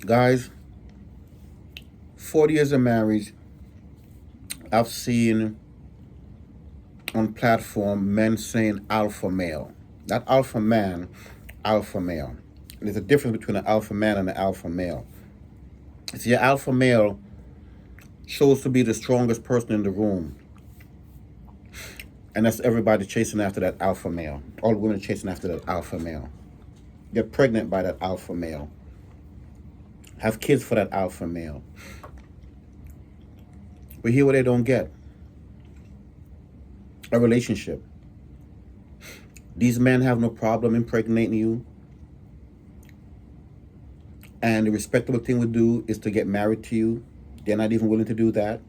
Guys, 40 years of marriage, I've seen on platform men saying alpha male. Not alpha man, alpha male. There's a difference between an alpha man and an alpha male. See, an alpha male shows to be the strongest person in the room. And that's everybody chasing after that alpha male. All the women are chasing after that alpha male. Get pregnant by that alpha male. Have kids for that alpha male. But here what they don't get. A relationship. These men have no problem impregnating you. And the respectable thing to do is to get married to you. They're not even willing to do that.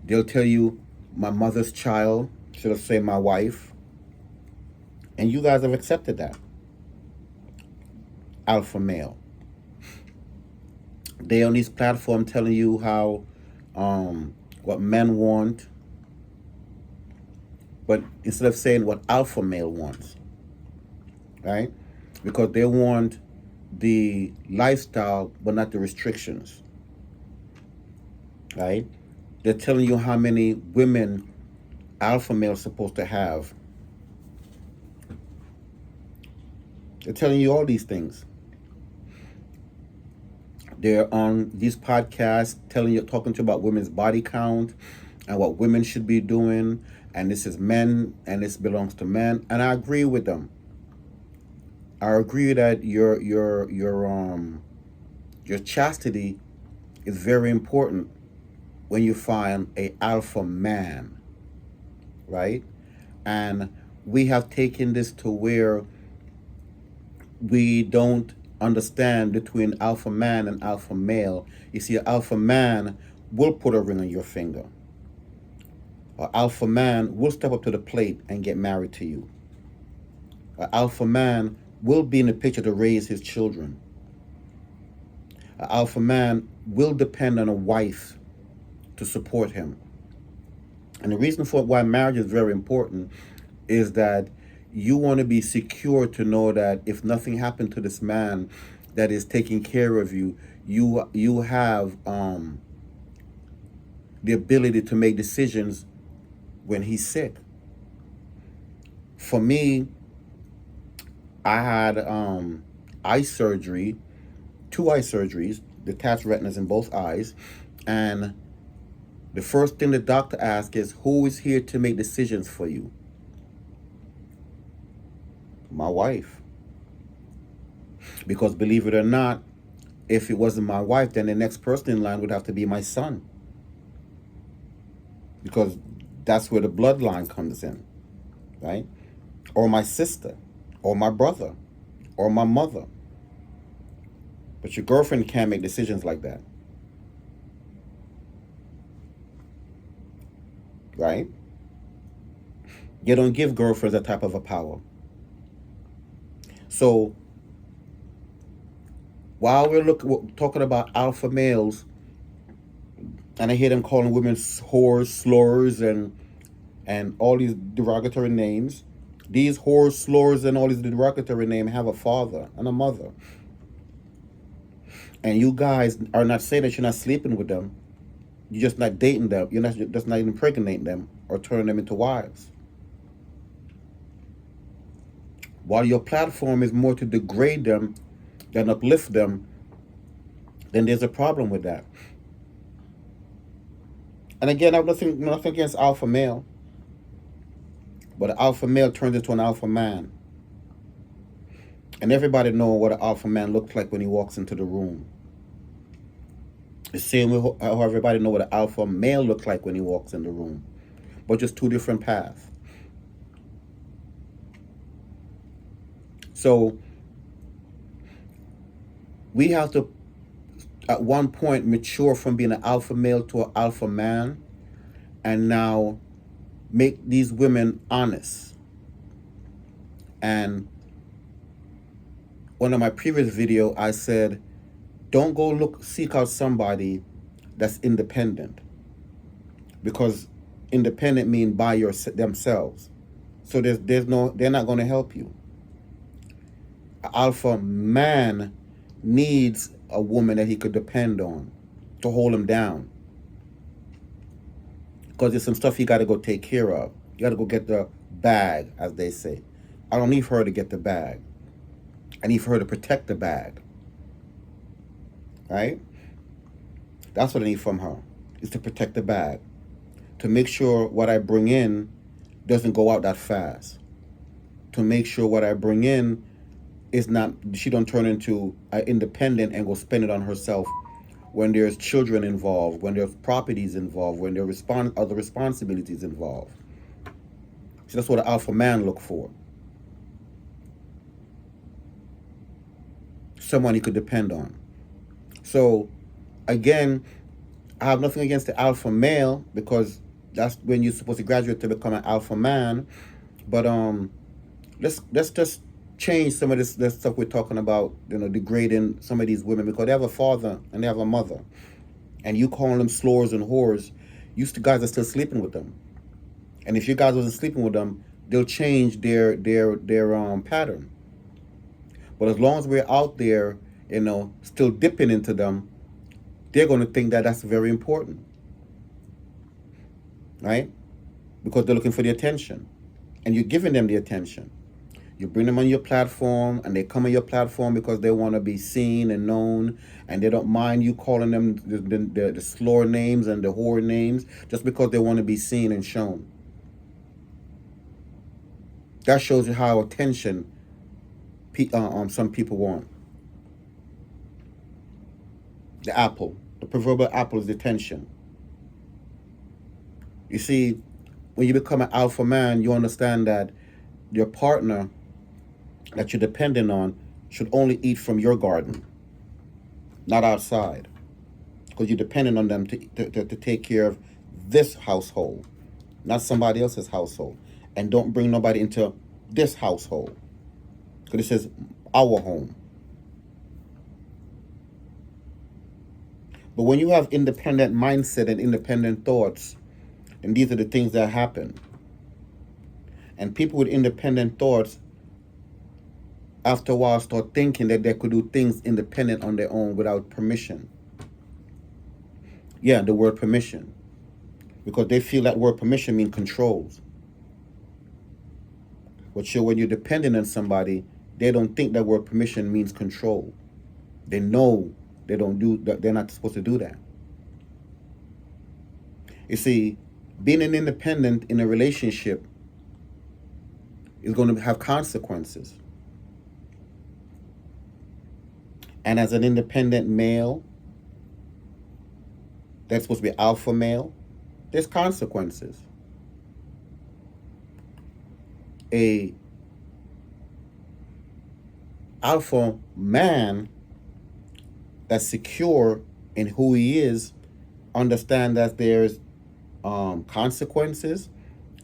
They'll tell you, my mother's child, should have said my wife. And you guys have accepted that. Alpha male. They on these platforms telling you how what men want, but instead of saying what alpha male wants, right? Because they want the lifestyle but not the restrictions, right? They're telling you how many women alpha male is supposed to have. They're telling you all these things. They're on these podcasts telling you, talking to you about women's body count and what women should be doing, and this is men and this belongs to men. And I agree with them. I agree that your chastity is very important when you find a alpha man, right? And we have taken this to where we don't understand between alpha man and alpha male. You see, an alpha man will put a ring on your finger. An alpha man will step up to the plate and get married to you. An alpha man will be in the picture to raise his children. An alpha man will depend on a wife to support him. And the reason for why marriage is very important is that you want to be secure to know that if nothing happened to this man that is taking care of you, you have the ability to make decisions when he's sick. For me, I had eye surgery, 2 eye surgeries, detached retinas in both eyes, and the first thing the doctor asks is, who is here to make decisions for you? My wife. Because believe it or not, if it wasn't my wife, then the next person in line would have to be my son. Because that's where the bloodline comes in, right? Or my sister, or my brother, or my mother. But your girlfriend can't make decisions like that, right? You don't give girlfriends that type of a power. So while we're talking about alpha males, and I hear them calling women whores, slurs, and all these derogatory names, these whores, slurs, and all these derogatory names have a father and a mother. And you guys are not saying that you're not sleeping with them. You're just not dating them. You're not just not even impregnating them or turning them into wives. While your platform is more to degrade them than uplift them, then there's a problem with that. And again, I'm nothing against alpha male, but an alpha male turns into an alpha man. And everybody knows what an alpha man looks like when he walks into the room. The same way how everybody knows what an alpha male looks like when he walks in the room. But just 2 different paths. So we have to, at one point, mature from being an alpha male to an alpha man, and now make these women honest. And one of my previous video, I said, don't go seek out somebody that's independent, because independent mean by themselves. So they're not going to help you. Alpha man needs a woman that he could depend on to hold him down. Because there's some stuff you got to go take care of. You got to go get the bag, as they say. I don't need for her to get the bag. I need for her to protect the bag. Right? That's what I need from her, is to protect the bag. To make sure what I bring in doesn't go out that fast. To make sure what I bring in is not, she don't turn into an independent and go spend it on herself when there's children involved, when there's properties involved, when there are other responsibilities involved. So that's what an alpha man look for. Someone you could depend on. So, again, I have nothing against the alpha male, because that's when you're supposed to graduate to become an alpha man. But let's just change some of this stuff we're talking about, degrading some of these women because they have a father and they have a mother, and you calling them slores and whores. You guys are still sleeping with them, and if you guys wasn't sleeping with them, they'll change their pattern. But as long as we're out there, still dipping into them, they're going to think that that's very important, right? Because they're looking for the attention, and you're giving them the attention. You bring them on your platform, and they come on your platform because they want to be seen and known, and they don't mind you calling them the slur names and the whore names just because they want to be seen and shown. That shows you how attention some people want. The proverbial apple is attention. You see, when you become an alpha man, you understand that your partner that you're dependent on should only eat from your garden, not outside, because you're dependent on them to take care of this household, not somebody else's household. And don't bring nobody into this household, because this is our home. But when you have independent mindset and independent thoughts, and these are the things that happen, and people with independent thoughts, after a while, start thinking that they could do things independent on their own without permission. Yeah, the word permission. Because they feel that word permission means controls. But sure, when you're dependent on somebody, they don't think that word permission means control. They know they're not supposed to do that. You see, being an independent in a relationship is going to have consequences. And as an independent male, that's supposed to be alpha male, there's consequences. A alpha man that's secure in who he is understands that there's consequences,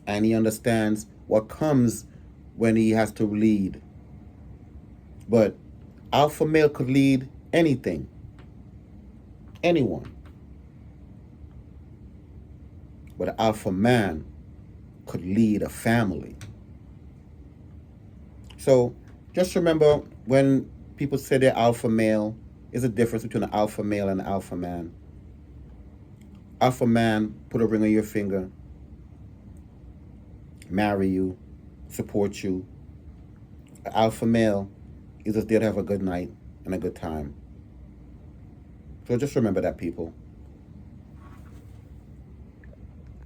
and he understands what comes when he has to lead. But alpha male could lead anything, anyone. But an alpha man could lead a family. So just remember, when people say they're alpha male, there's a difference between an alpha male and an alpha man. Alpha man put a ring on your finger, marry you, support you. An alpha male is just there to have a good night and a good time. So just remember that, people.